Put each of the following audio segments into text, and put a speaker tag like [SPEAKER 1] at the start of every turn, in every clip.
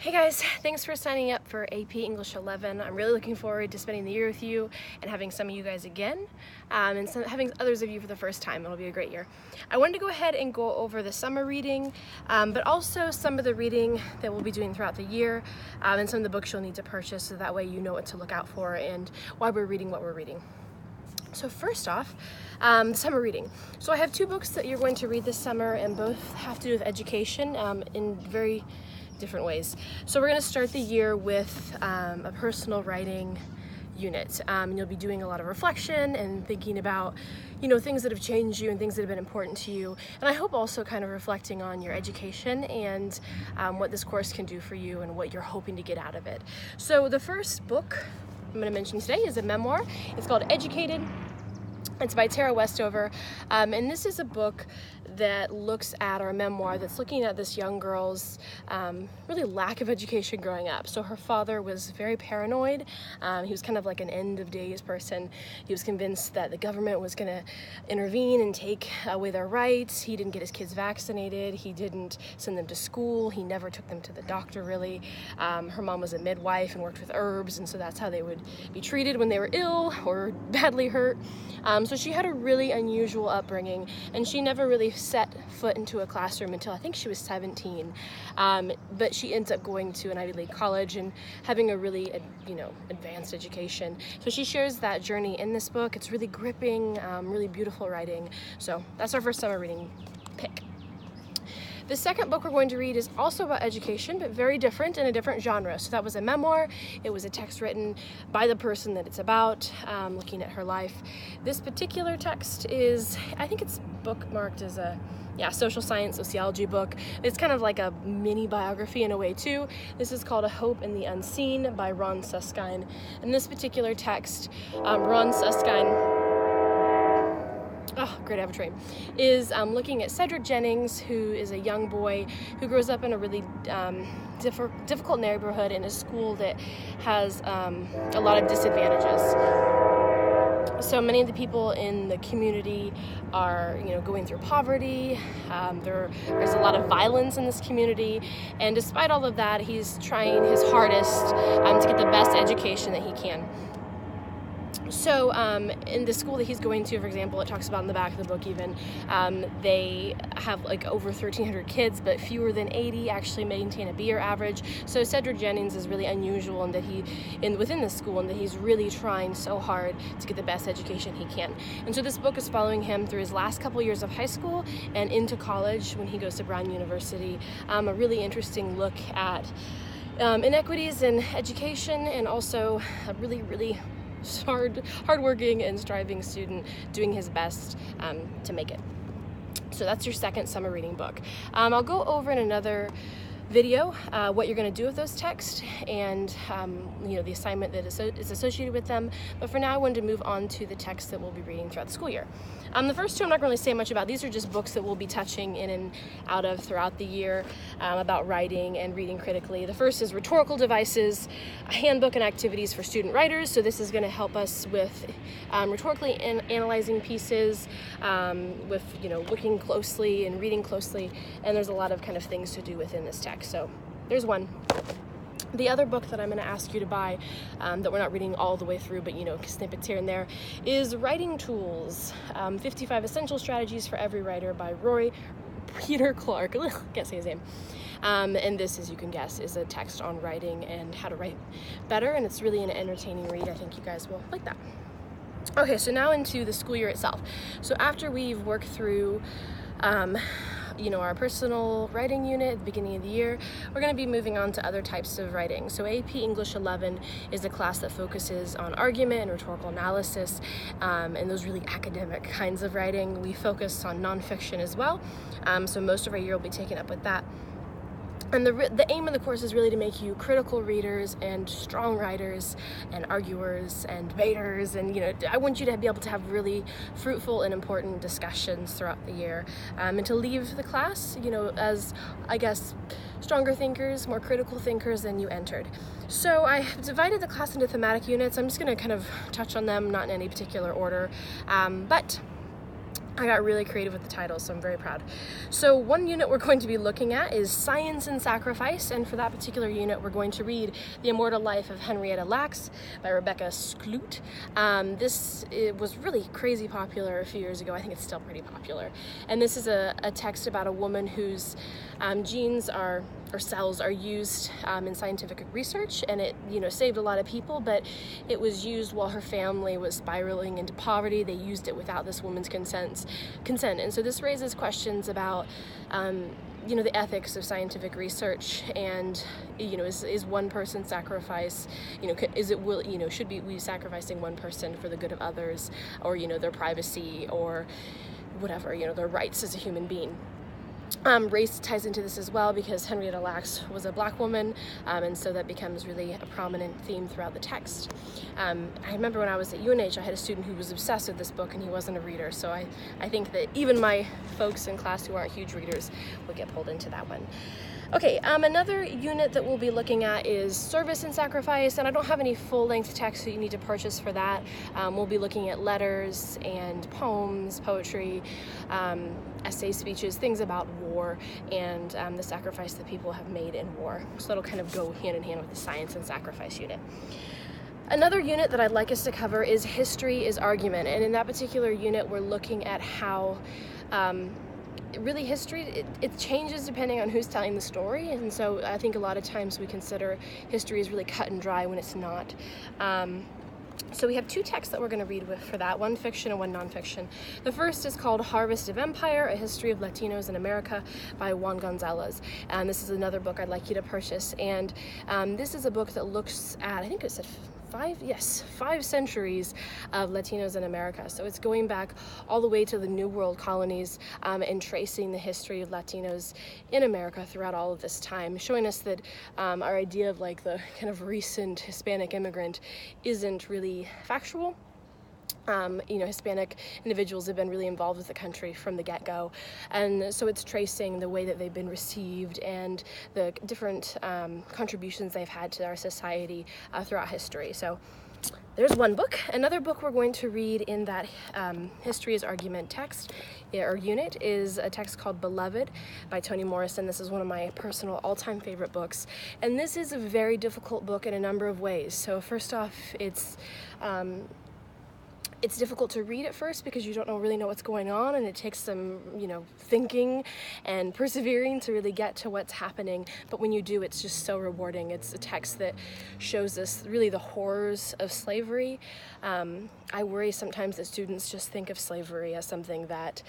[SPEAKER 1] Hey guys, thanks for signing up for AP English 11. I'm really looking forward to spending the year with you and having some of you guys again, and having others of you for the first time. It'll be a great year. I wanted to go ahead and go over the summer reading, but also some of the reading that we'll be doing throughout the year, and some of the books you'll need to purchase so that way you know what to look out for and why we're reading what we're reading. So first off, summer reading. So I have two books that you're going to read this summer, and both have to do with education in very different ways. So we're going to start the year with a personal writing unit, and you'll be doing a lot of reflection and thinking about, things that have changed you and things that have been important to you, and I hope also kind of reflecting on your education and what this course can do for you and what you're hoping to get out of it. So the first book I'm going to mention today is a memoir. It's called Educated. It's by Tara Westover, and this is a book that looks at, or a memoir that's looking at this young girl's really lack of education growing up. So her father was very paranoid. He was kind of like an end of days person. He was convinced that the government was going to intervene and take away their rights. He didn't get his kids vaccinated. He didn't send them to school. He never took them to the doctor, really. Her mom was a midwife and worked with herbs, and so that's how they would be treated when they were ill or badly hurt. So she had a really unusual upbringing, and she never really set foot into a classroom until I think she was 17. But she ends up going to an Ivy League college and having a really, advanced education. So she shares that journey in this book. It's really gripping, really beautiful writing. So that's our first summer reading pick. The second book we're going to read is also about education, but very different, in a different genre. So that was a memoir. It was a text written by the person that it's about, looking at her life. This particular text is, I think it's bookmarked as a social science, sociology book. It's kind of like a mini biography in a way too. This is called A Hope in the Unseen by Suskind. In this particular text, Suskind, great, I have a train, is looking at Cedric Jennings, who is a young boy who grows up in a really difficult neighborhood in a school that has a lot of disadvantages. So many of the people in the community are, going through poverty. There's a lot of violence in this community, and despite all of that, he's trying his hardest to get the best education that he can. So in the school that he's going to, for example, it talks about in the back of the book even, they have like over 1,300 kids, but fewer than 80 actually maintain a B or average. So Cedric Jennings is really unusual in that within the school, and that he's really trying so hard to get the best education he can. And so this book is following him through his last couple years of high school and into college when he goes to Bryan University. A really interesting look at inequities in education, and also a really, really hardworking and striving student doing his best to make it. So that's your second summer reading book. I'll go over in another video what you're going to do with those texts and the assignment that is associated with them. But for now, I wanted to move on to the texts that we'll be reading throughout the school year. The first two I'm not going to say much about. These are just books that we'll be touching in and out of throughout the year about writing and reading critically. The first is Rhetorical Devices, a handbook and activities for student writers. So this is going to help us with rhetorically analyzing pieces, with looking closely and reading closely, and there's a lot of kind of things to do within this text. So there's one. The other book that I'm going to ask you to buy, that we're not reading all the way through, but snippets here and there, is Writing Tools, 55 Essential Strategies for Every Writer by Peter Clark. Can't say his name. And this, as you can guess, is a text on writing and how to write better, and it's really an entertaining read. I think you guys will like that. Okay, so now into the school year itself. So after we've worked through our personal writing unit at the beginning of the year, we're going to be moving on to other types of writing. So AP English 11 is a class that focuses on argument and rhetorical analysis, and those really academic kinds of writing. We focus on nonfiction as well, so most of our year will be taken up with that. And the aim of the course is really to make you critical readers and strong writers and arguers and debaters, and I want you to be able to have really fruitful and important discussions throughout the year, and to leave the class as, I guess, stronger thinkers, more critical thinkers than you entered. So I divided the class into thematic units. I'm just going to kind of touch on them, not in any particular order, but I got really creative with the titles, so I'm very proud. So one unit we're going to be looking at is Science and Sacrifice, and for that particular unit we're going to read The Immortal Life of Henrietta Lacks by Rebecca Skloot. It was really crazy popular a few years ago. I think it's still pretty popular. And this is a text about a woman whose genes or cells are used in scientific research, and it saved a lot of people, but it was used while her family was spiraling into poverty. They used it without this woman's consent. And so this raises questions about the ethics of scientific research, and is one person's sacrifice, should we sacrificing one person for the good of others, or their privacy, or whatever, their rights as a human being. Race ties into this as well, because Henrietta Lacks was a black woman, and so that becomes really a prominent theme throughout the text. I remember when I was at UNH, I had a student who was obsessed with this book, and he wasn't a reader, so I think that even my folks in class who aren't huge readers would get pulled into that one. Okay, another unit that we'll be looking at is Service and Sacrifice, and I don't have any full-length text that you need to purchase for that. We'll be looking at letters and poems, poetry, essay speeches, things about war, and the sacrifice that people have made in war. So that'll kind of go hand in hand with the Science and Sacrifice unit. Another unit that I'd like us to cover is History is Argument, and in that particular unit we're looking at how really history, it changes depending on who's telling the story, and so I think a lot of times we consider history as really cut and dry when it's not. So we have two texts that we're going to read for that, one fiction and one nonfiction. The first is called Harvest of Empire, A History of Latinos in America by Juan Gonzalez. And this is another book I'd like you to purchase. And this is a book that looks at, I think it's 5 centuries of Latinos in America. So it's going back all the way to the New World colonies, and tracing the history of Latinos in America throughout all of this time, showing us that our idea of like the kind of recent Hispanic immigrant isn't really factual. Hispanic individuals have been really involved with the country from the get-go, and so it's tracing the way that they've been received and the different contributions they've had to our society throughout history. So there's one book. Another book we're going to read in that History is Argument text or unit is a text called Beloved by Toni Morrison. This is one of my personal all-time favorite books, and this is a very difficult book in a number of ways. So first off, it's difficult to read at first because you don't really know what's going on, and it takes some, thinking and persevering to really get to what's happening. But when you do, it's just so rewarding. It's a text that shows us really the horrors of slavery. I worry sometimes that students just think of slavery as something that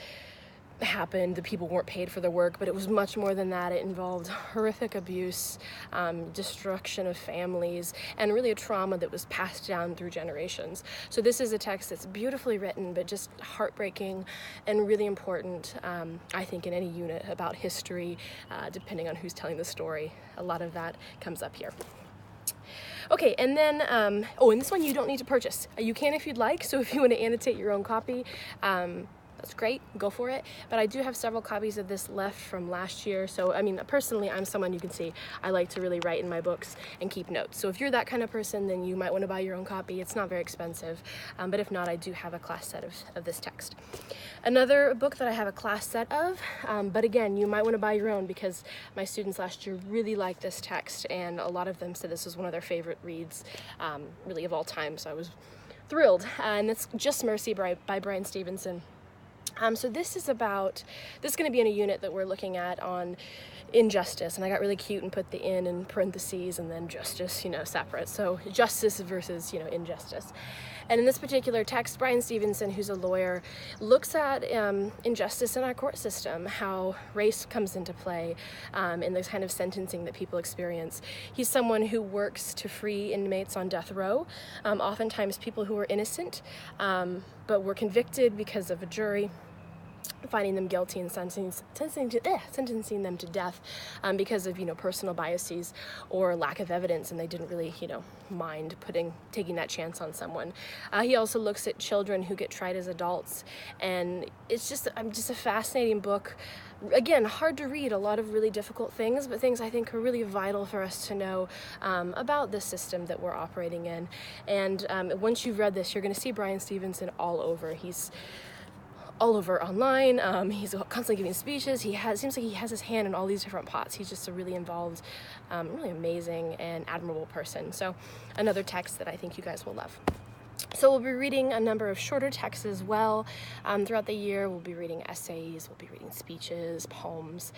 [SPEAKER 1] happened, the people weren't paid for their work, but it was much more than that. It involved horrific abuse, destruction of families, and really a trauma that was passed down through generations. So this is a text that's beautifully written, but just heartbreaking and really important, I think, in any unit about history, depending on who's telling the story. A lot of that comes up here. Okay, and then, and this one you don't need to purchase. You can if you'd like, so if you want to annotate your own copy, that's great, go for it. But I do have several copies of this left from last year. So, personally, I'm someone, you can see, I like to really write in my books and keep notes. So if you're that kind of person, then you might want to buy your own copy. It's not very expensive. But if not, I do have a class set of this text. Another book that I have a class set of, but again, you might want to buy your own, because my students last year really liked this text, and a lot of them said this was one of their favorite reads, really of all time. So I was thrilled. And that's Just Mercy by Bryan Stevenson. So this is going to be in a unit that we're looking at on injustice, and I got really cute and put the in parentheses and then justice, separate. So justice versus, injustice. And in this particular text, Bryan Stevenson, who's a lawyer, looks at injustice in our court system, how race comes into play in the kind of sentencing that people experience. He's someone who works to free inmates on death row, oftentimes people who are innocent, but were convicted because of a jury finding them guilty and sentencing them to death because of personal biases or lack of evidence, and they didn't really mind taking that chance on someone. He also looks at children who get tried as adults, and it's just a fascinating book. Again, hard to read, a lot of really difficult things, but things I think are really vital for us to know about the system that we're operating in. And once you've read this, you're going to see Bryan Stevenson all over. He's all over online. He's constantly giving speeches. Seems like he has his hand in all these different pots. He's just a really involved, really amazing and admirable person. So another text that I think you guys will love. So we'll be reading a number of shorter texts as well. Throughout the year, we'll be reading essays, we'll be reading speeches, poems,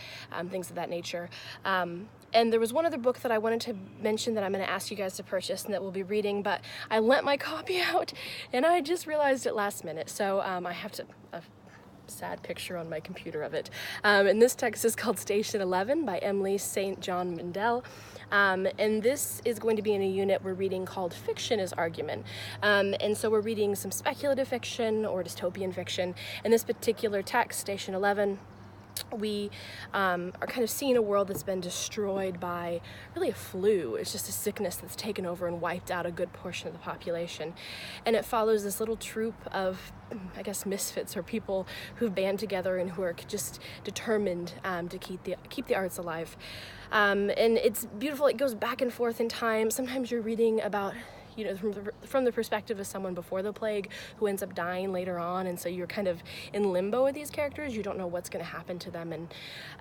[SPEAKER 1] things of that nature. And there was one other book that I wanted to mention that I'm going to ask you guys to purchase and that we'll be reading, but I lent my copy out and I just realized it last minute. So I have to... sad picture on my computer of it. And this text is called Station 11 by Emily St. John Mandel. And this is going to be in a unit we're reading called Fiction is Argument. And so we're reading some speculative fiction or dystopian fiction. In this particular text, Station 11, we are kind of seeing a world that's been destroyed by really a flu. It's just a sickness that's taken over and wiped out a good portion of the population. And it follows this little troop of, I guess, misfits or people who've band together and who are just determined to keep the arts alive. And it's beautiful. It goes back and forth in time. Sometimes you're reading about, you know, from the perspective of someone before the plague who ends up dying later on, and so you're kind of in limbo with these characters. You don't know what's going to happen to them, and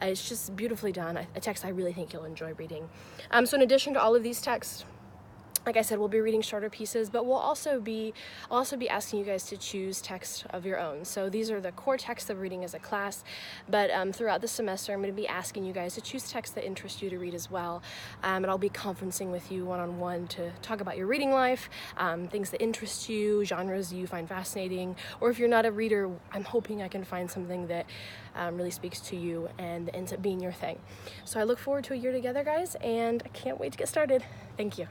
[SPEAKER 1] it's just beautifully done. A text I really think you'll enjoy reading. So in addition to all of these texts, like I said, we'll be reading shorter pieces, but I'll also be asking you guys to choose text of your own. So these are the core texts that we're reading as a class, but throughout the semester, I'm going to be asking you guys to choose texts that interest you to read as well. And I'll be conferencing with you one-on-one to talk about your reading life, things that interest you, genres you find fascinating, or if you're not a reader, I'm hoping I can find something that really speaks to you and ends up being your thing. So I look forward to a year together, guys, and I can't wait to get started. Thank you.